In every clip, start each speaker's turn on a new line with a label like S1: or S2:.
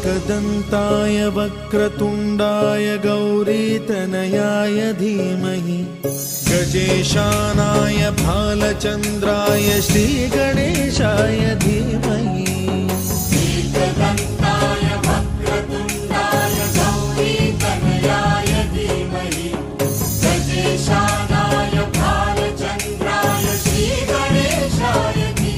S1: एकदन्ताय वक्रतुण्डाय गौरीतनयाय धीमहि गजेशानाय भालचन्द्राय श्रीगणेशाय धीमहि।
S2: एकदन्ताय वक्रतुण्डाय गौरीतनयाय धीमहि गजेशानाय भालचन्द्राय श्रीगणेशाय धीमहि।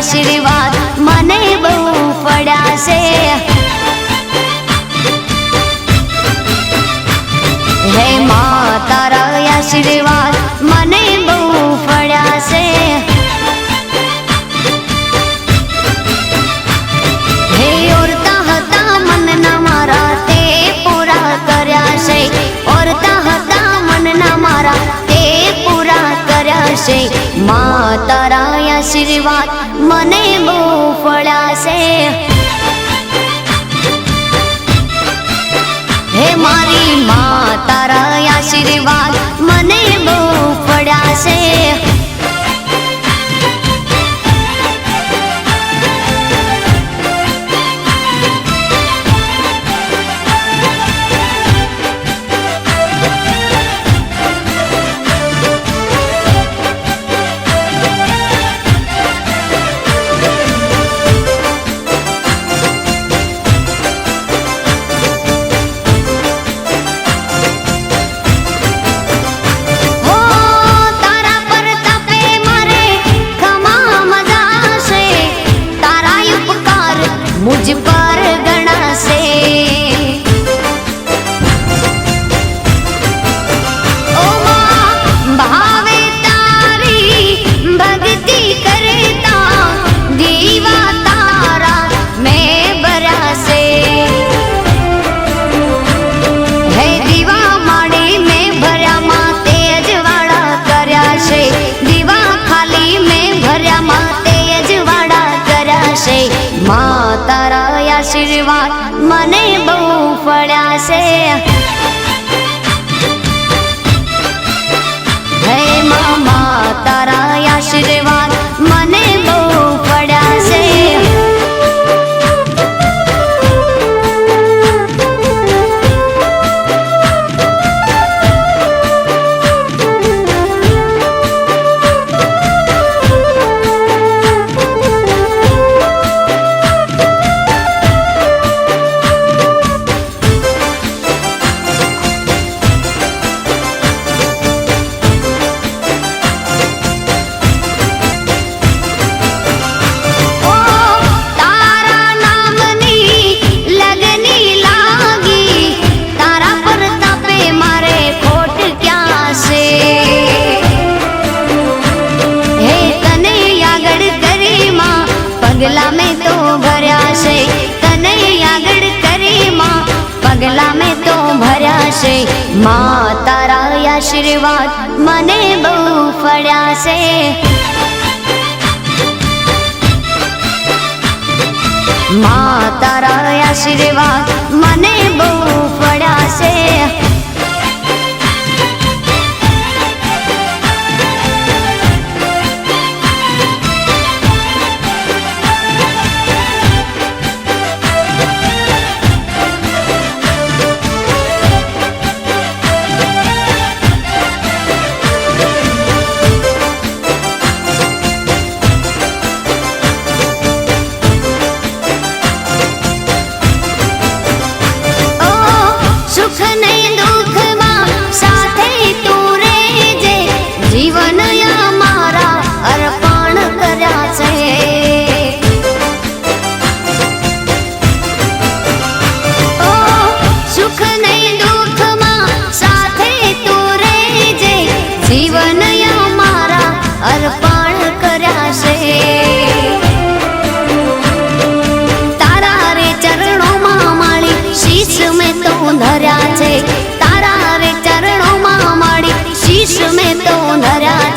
S3: આશીર્વાદ મને બહુ પડ્યા છે, હે મા તારા આશીર્વાદ મને બહુ પડ્યા છે, હે ઓરતા હતા મનના મારા તે પૂરા કર્યા છે, ઓરતા હતા મનના મારા તે પૂરા કર્યા છે, મા તારા આશીર્વાદ મને બહુ ફળ્યા છે, હે મારી મા તારા આશીર્વાદ મને બહુ ફળ્યા છે। मुझ पर गणा से ओ माँ भावे तारी भक्ति करता दीवा तारा मैं बरा से, है दीवा माड़ी में भर्या माँ तेज वाड़ा कर्या से, दीवा खाली में भर्या माँ तेज वाड़ा कर्या से, माँ तारा आशीर्वाद મને બહુ ફળ્યા છે, હે મા તારા આશીર્વાદ મને બહુ ફળ્યા છે। पगला में तो भर्या से तने आगड़ करे माँ, पगला में तो भर्या से, माँ तारा आशीर्वाद मने बहु फळ्या से, माँ तारा आशीर्वाद मने बहु फळ्या से।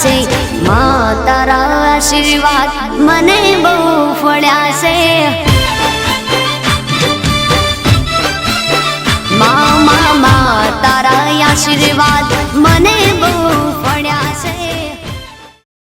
S3: છે માં તારા આશીર્વાદ મને બહુ ફળ્યા છે માં તારા આશીર્વાદ